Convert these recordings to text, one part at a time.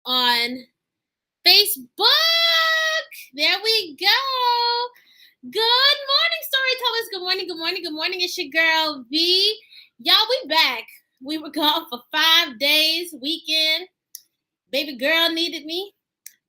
on Facebook. There we go. Good morning, storytellers. Good morning, good morning, good morning. It's your girl V. Y'all, we back. We were gone for 5 days, weekend. Baby girl needed me.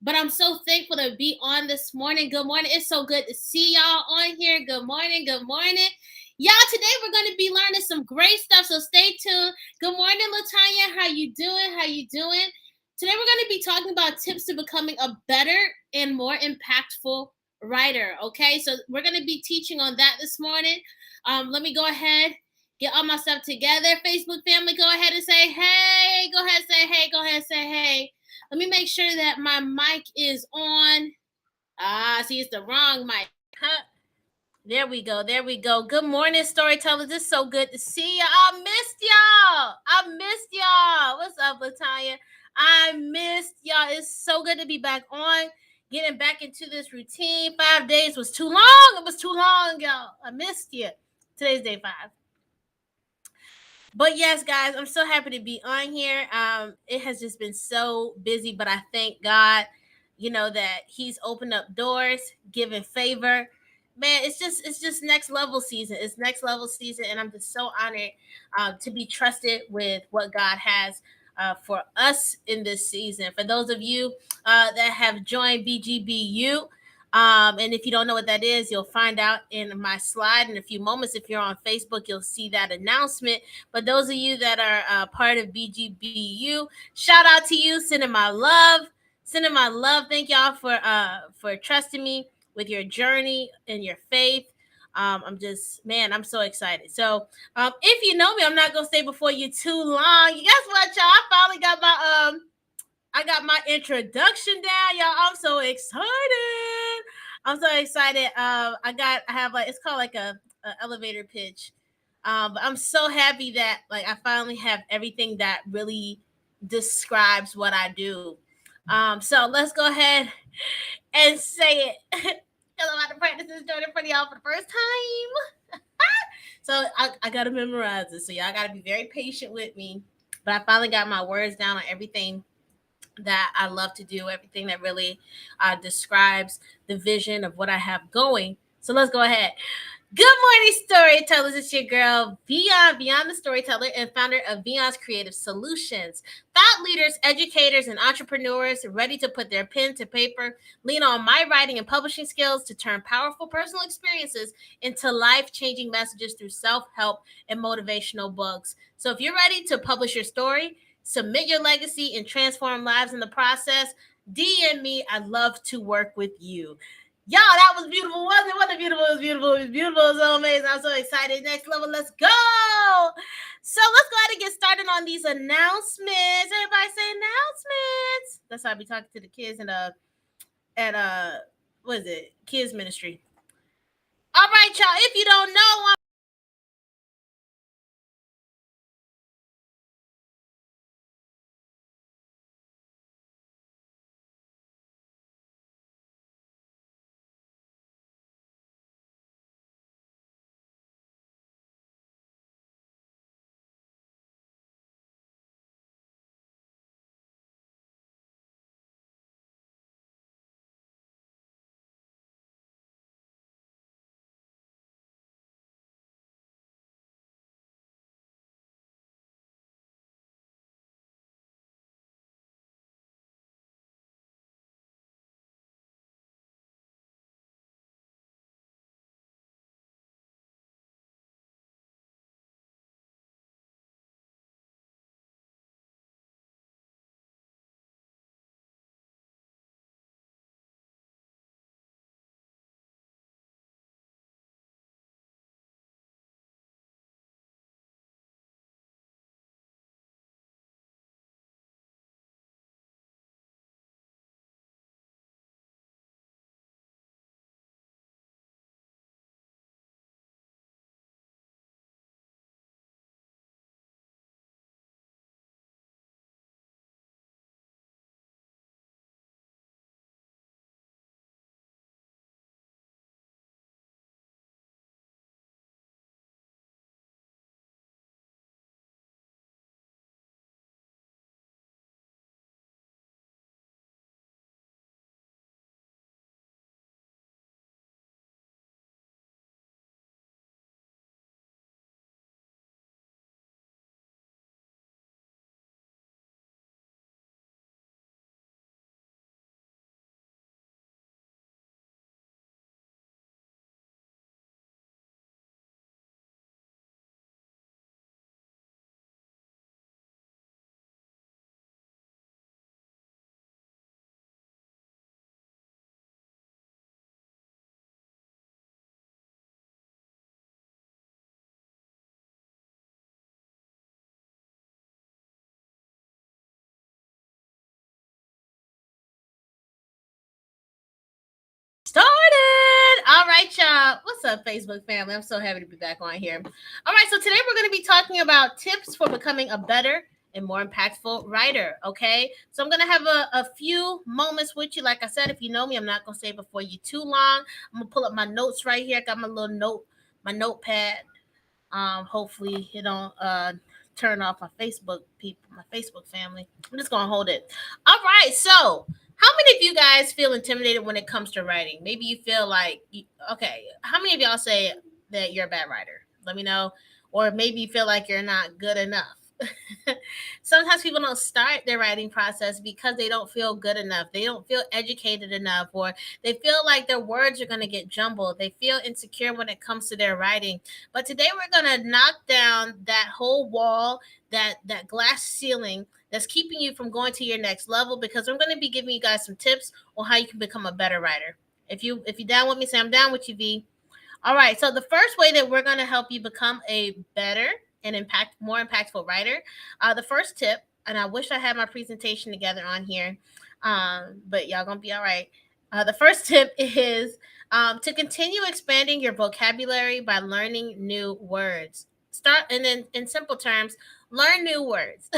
But I'm so thankful to be on this morning. Good morning. It's so good to see y'all on here. Good morning. Good morning. Y'all, today we're going to be learning some great stuff, so stay tuned. Good morning, Latanya. How you doing? How you doing? Today we're going to be talking about tips to becoming a better and more impactful writer. Okay, so we're going to be teaching on that this morning. Let me go ahead, get all my stuff together. Facebook family, go ahead and say hey. Go ahead and say hey. Go ahead and say hey. Let me make sure that my mic is on. See, it's the wrong mic. Huh? There we go. There we go. Good morning, storytellers. It's so good to see y'all. I missed y'all. I missed y'all. What's up, Latanya? I missed y'all. It's so good to be back on, getting back into this routine. 5 days was too long. It was too long, y'all. I missed you. Today's day 5. But yes, guys, I'm so happy to be on here. It has just been so busy, but I thank God, that He's opened up doors, given favor. Man, it's just next level season. It's next level season, and I'm just so honored to be trusted with what God has for us in this season. For those of you that have joined BGBU, and if you don't know what that is, you'll find out in my slide in a few moments. If you're on Facebook, you'll see that announcement. But those of you that are part of BGBU, shout out to you, sending my love. Thank y'all for trusting me with your journey and your faith. I'm so excited. So if you know me, I'm not gonna stay before you too long. Guess what, y'all? I got my introduction down, y'all. I'm so excited. I have like, it's called like a elevator pitch. But I'm so happy that like I finally have everything that really describes what I do. So let's go ahead and say it. Because I'm about to practice this joint in front of y'all for the first time. So I gotta memorize it. So y'all gotta be very patient with me. But I finally got my words down on everything that I love to do, everything that really describes the vision of what I have going. So let's go ahead. Good morning, storytellers. It's your girl, Beyond the Storyteller, and founder of Beyond's Creative Solutions. Thought leaders, educators, and entrepreneurs ready to put their pen to paper, lean on my writing and publishing skills to turn powerful personal experiences into life-changing messages through self-help and motivational books. So if you're ready to publish your story, submit your legacy, and transform lives in the process, DM me. I'd love to work with you. Y'all, that was beautiful, wasn't it? Wasn't it beautiful? It was beautiful. It was beautiful. It was so amazing. I'm so excited. Next level, let's go. So let's go ahead and get started on these announcements. Everybody say announcements. That's how I be talking to the kids at what is it? Kids ministry. All right, y'all. If you don't know, What's up, Facebook family? I'm so happy to be back on here. All right, so today we're going to be talking about tips for becoming a better and more impactful writer. Okay, so I'm going to have a few moments with you. Like I said, if you know me, I'm not going to stay before you too long. I'm going to pull up my notes right here. I got my little my notepad. Hopefully it don't turn off my Facebook people, my Facebook family. I'm just gonna hold it. All right. So, how many of you guys feel intimidated when it comes to writing? Maybe you feel like, okay. How many of y'all say that you're a bad writer? Let me know. Or maybe you feel like you're not good enough. Sometimes people don't start their writing process because they don't feel good enough. They don't feel educated enough, or they feel like their words are going to get jumbled. They feel insecure when it comes to their writing. But today we're going to knock down that whole wall, that glass ceiling that's keeping you from going to your next level, because I'm going to be giving you guys some tips on how you can become a better writer. If you're down with me, say I'm down with you, V. All right. So the first way that we're going to help you become a better and more impactful writer, the first tip, and I wish I had my presentation together on here, but y'all gonna be all right. The first tip is to continue expanding your vocabulary by learning new words. Start, and then in simple terms, learn new words.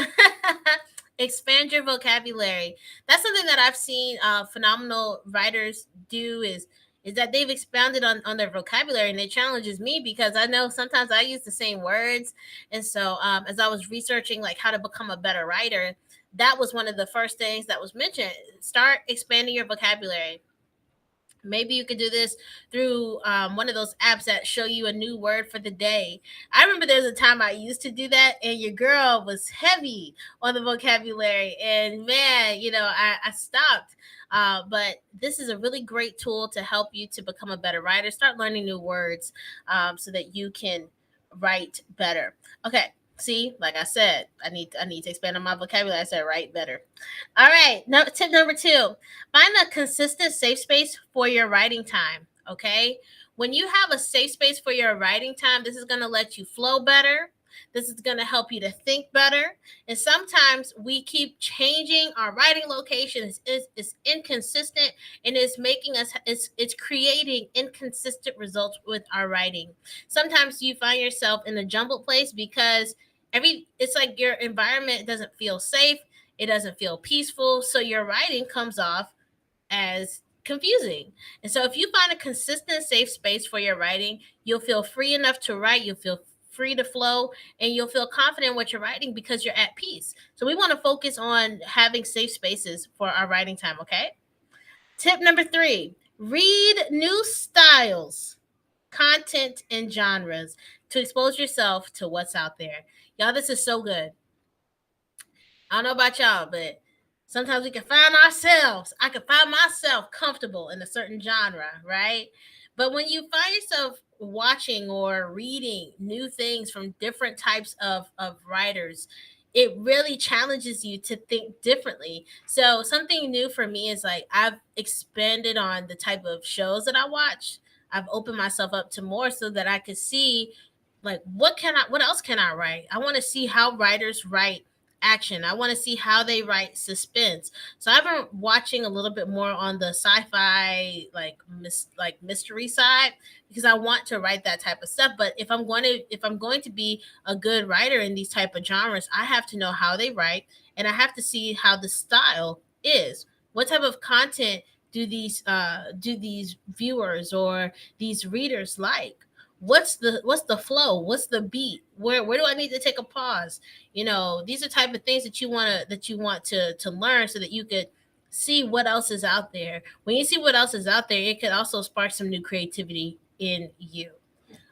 Expand your vocabulary. That's something that I've seen phenomenal writers do, is that they've expanded on their vocabulary, and it challenges me because I know sometimes I use the same words. And so as I was researching like how to become a better writer, that was one of the first things that was mentioned. Start expanding your vocabulary. Maybe you could do this through one of those apps that show you a new word for the day. I remember there was a time I used to do that, and your girl was heavy on the vocabulary. And man, I stopped. But this is a really great tool to help you to become a better writer. Start learning new words so that you can write better. Okay. See, like I said, I need to expand on my vocabulary. I said write better. All right. Tip number 2: find a consistent safe space for your writing time. Okay. When you have a safe space for your writing time, this is going to let you flow better. This is going to help you to think better. And sometimes we keep changing our writing locations. It's inconsistent, and it's creating inconsistent results with our writing. Sometimes you find yourself in a jumbled place because it's like your environment doesn't feel safe. It doesn't feel peaceful. So your writing comes off as confusing. And so if you find a consistent, safe space for your writing, you'll feel free enough to write. You'll feel free to flow, and you'll feel confident in what you're writing because you're at peace. So we want to focus on having safe spaces for our writing time. Okay. Tip number 3: read new styles, content, and genres to expose yourself to what's out there. Y'all, this is so good. I don't know about y'all, but sometimes we can find ourselves. I can find myself comfortable in a certain genre, right? But when you find yourself watching or reading new things from different types of writers, it really challenges you to think differently. So something new for me is like I've expanded on the type of shows that I watch. I've opened myself up to more so that I could see like what else can I write? I want to see how writers write action. I want to see how they write suspense. So I've been watching a little bit more on the sci-fi like mystery side because I want to write that type of stuff. But if I'm going to be a good writer in these type of genres, I have to know how they write, and I have to see how the style is. What type of content do these viewers or these readers like? What's the flow? What's the beat? Where do I need to take a pause? These are type of things that you want to learn so that you could see what else is out there. When you see what else is out there, it could also spark some new creativity in you.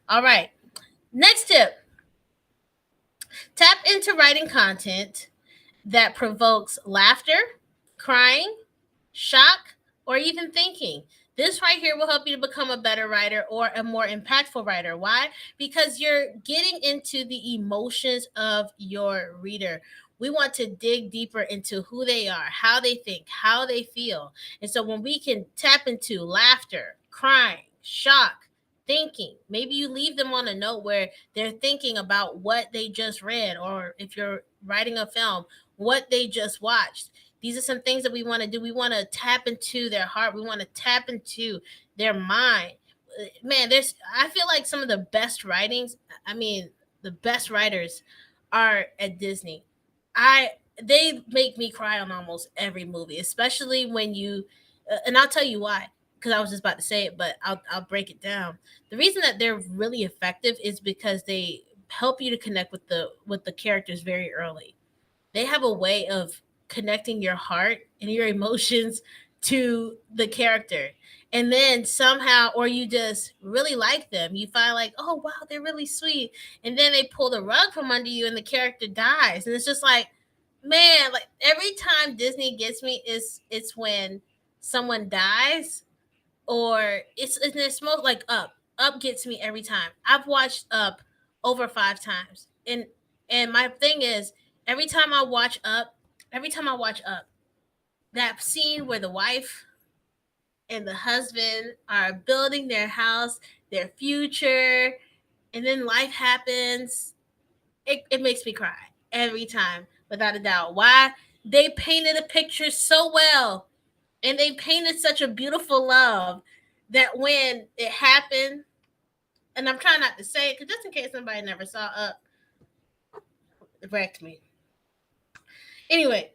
All right. Next tip: tap into writing content that provokes laughter, crying, shock, or even thinking. This right here will help you to become a better writer or a more impactful writer. Why? Because you're getting into the emotions of your reader. We want to dig deeper into who they are, how they think, how they feel. And so when we can tap into laughter, crying, shock, thinking, maybe you leave them on a note where they're thinking about what they just read, or if you're writing a film, what they just watched. These are some things that we want to do. We want to tap into their heart. We want to tap into their mind. man, there's I feel like some of the best writings, I mean, the best writers are at Disney. I They make me cry on almost every movie, especially when you and I'll tell you why, because I was just about to say it, but I'll break it down. The reason that they're really effective is because they help you to connect with the characters very early. They have a way of connecting your heart and your emotions to the character. And then somehow, or you just really like them, you find like, oh wow, they're really sweet. And then they pull the rug from under you and the character dies. And it's just like, man, like every time Disney gets me is it's when someone dies, or it's most like Up. Up gets me every time. I've watched Up over 5 times, and my thing is every time I watch Up, that scene where the wife and the husband are building their house, their future, and then life happens. It makes me cry every time, without a doubt. Why? They painted a picture so well, and they painted such a beautiful love that when it happened, and I'm trying not to say it because just in case somebody never saw Up, it wrecked me. Anyway,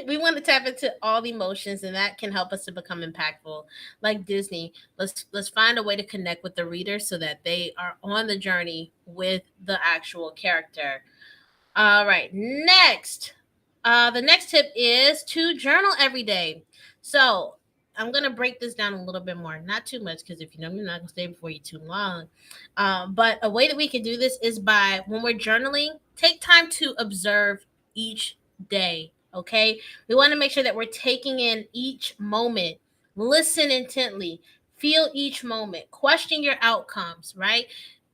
we want to tap into all the emotions, and that can help us to become impactful. Like Disney, let's find a way to connect with the reader so that they are on the journey with the actual character. All right, next. The next tip is to journal every day. So I'm gonna break this down a little bit more, not too much, because if you know me, I'm not gonna stay before you too long. But a way that we can do this is by when we're journaling, take time to observe each day. Okay, we want to make sure that we're taking in each moment, listen intently, feel each moment, question your outcomes. Right,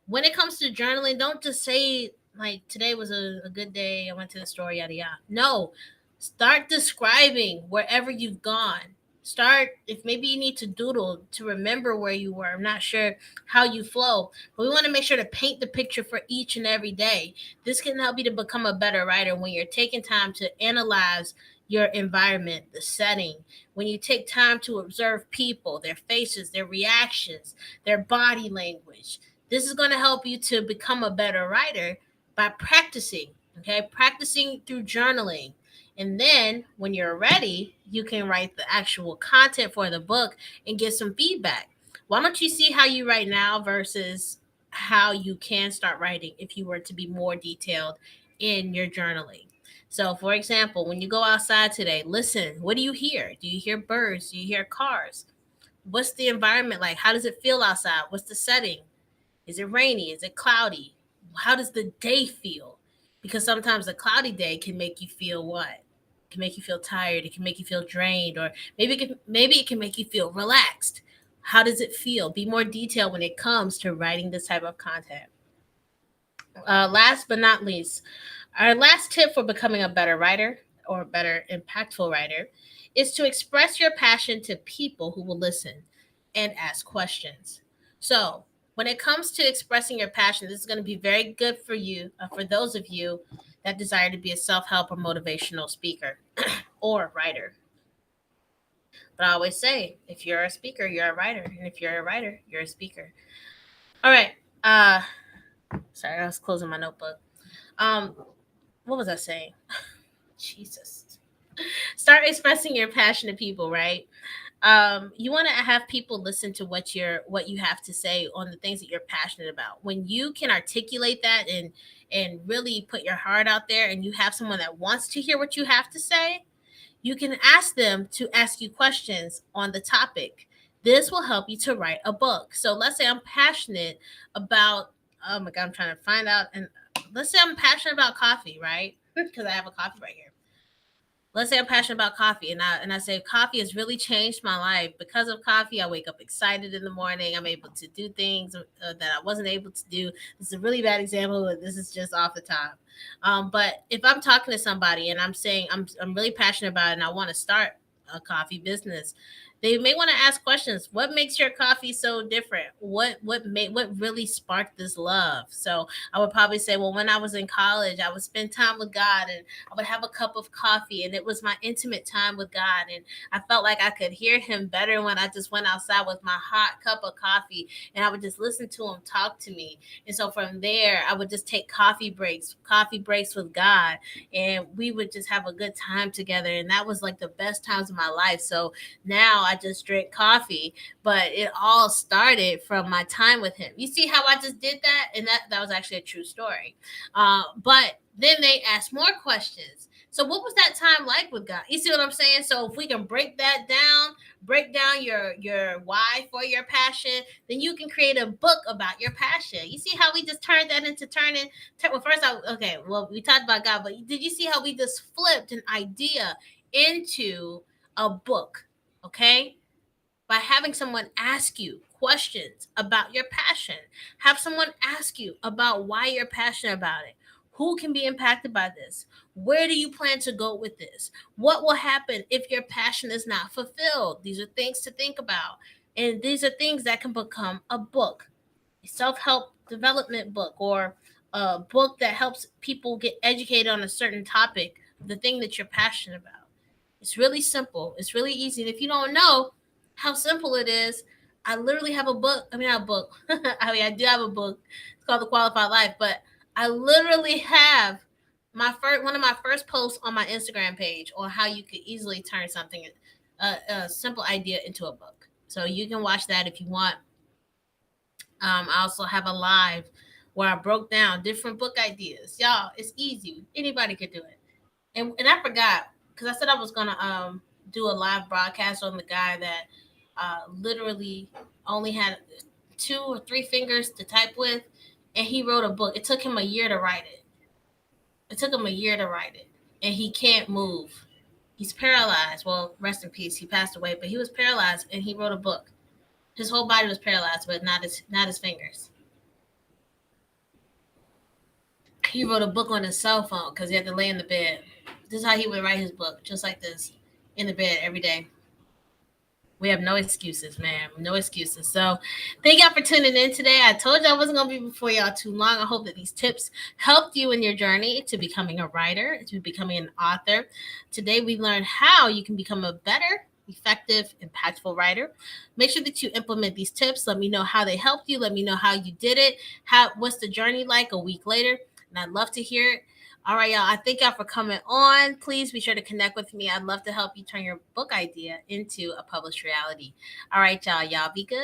when it comes to journaling, don't just say like today was a good day. I went to the store, yada yada. No, start describing wherever you've gone. Start if maybe you need to doodle to remember where you were. I'm not sure how you flow, but we want to make sure to paint the picture for each and every day. This can help you to become a better writer when you're taking time to analyze your environment, the setting, when you take time to observe people, their faces, their reactions, their body language. This is going to help you to become a better writer by practicing, okay? Practicing through journaling. And then when you're ready, you can write the actual content for the book and get some feedback. Why don't you see how you write now versus how you can start writing if you were to be more detailed in your journaling? So, for example, when you go outside today, listen. What do you hear? Do you hear birds? Do you hear cars? What's the environment like? How does it feel outside? What's the setting? Is it rainy? Is it cloudy? How does the day feel? Because sometimes a cloudy day can make you feel what? It can make you feel tired. It can make you feel drained, or maybe it can make you feel relaxed. How does it feel? Be more detailed when it comes to writing this type of content. Last but not least, our last tip for becoming a better writer or a better impactful writer is to express your passion to people who will listen and ask questions. So, when it comes to expressing your passion, this is going to be very good for you, for those of you that desire to be a self help or motivational speaker or writer. But I always say, if you're a speaker, you're a writer. And if you're a writer, you're a speaker. All right. Uh, Sorry, I was closing my notebook. Um, what was I saying? Jesus. Start expressing your passion to people, right? You want to have people listen to what you have to say on the things that you're passionate about. When you can articulate that and really put your heart out there, and you have someone that wants to hear what you have to say, you can ask them to ask you questions on the topic. This will help you to write a book. So let's say I'm passionate about, oh my God, I'm trying to find out. And let's say I'm passionate about coffee, right? Because I have a coffee right here. Let's say I'm passionate about coffee, and I say coffee has really changed my life. Because of coffee, I wake up excited in the morning. I'm able to do things that I wasn't able to do. This is a really bad example, but this is just off the top. But if I'm talking to somebody and I'm saying I'm really passionate about it and I want to start a coffee business, They may want to ask questions. What makes your coffee so different? What really sparked this love? So I would probably say, well, when I was in college, I would spend time with God, and I would have a cup of coffee, and it was my intimate time with God. And I felt like I could hear him better when I just went outside with my hot cup of coffee, and I would just listen to him talk to me. And so from there, I would just take coffee breaks with God, and we would just have a good time together. And that was like the best times of my life. So now I just drink coffee, but it all started from my time with him. You see how I just did that? And that was actually a true story. But then they asked more questions. So what was that time like with God? You see what I'm saying? So if we can break that down, break down your why for your passion, then you can create a book about your passion. You see how we just turned that into well, first okay, well, we talked about God, but did you see how we just flipped an idea into a book? Okay, by having someone ask you questions about your passion. Have someone ask you about why you're passionate about it. Who can be impacted by this? Where do you plan to go with this? What will happen if your passion is not fulfilled? These are things to think about. And these are things that can become a book, a self help development book, or a book that helps people get educated on a certain topic, the thing that you're passionate about. It's really simple. It's really easy. And if you don't know how simple it is, I literally have a book. I mean, not a book. I do have a book. It's called The Qualified Life. But I literally have one of my first posts on my Instagram page on how you could easily turn something, a simple idea, into a book. So you can watch that if you want. I also have a live where I broke down different book ideas. Y'all, it's easy. Anybody could do it. And I forgot because I said I was gonna do a live broadcast on the guy that literally only had 2 or 3 fingers to type with, and he wrote a book. It took him a year to write it. It took him a year to write it, and he can't move. He's paralyzed. Well, rest in peace. He passed away, but he was paralyzed, and he wrote a book. His whole body was paralyzed, but not his fingers. He wrote a book on his cell phone because he had to lay in the bed. This is how he would write his book, just like this, in the bed every day. We have no excuses, man. No excuses. So thank y'all for tuning in today. I told you I wasn't going to be before y'all too long. I hope that these tips helped you in your journey to becoming a writer, to becoming an author. Today we learned how you can become a better, effective, impactful writer. Make sure that you implement these tips. Let me know how they helped you. Let me know how you did it. What's the journey like a week later? And I'd love to hear it. All right, y'all. I thank y'all for coming on. Please be sure to connect with me. I'd love to help you turn your book idea into a published reality. All right, y'all. Y'all be good.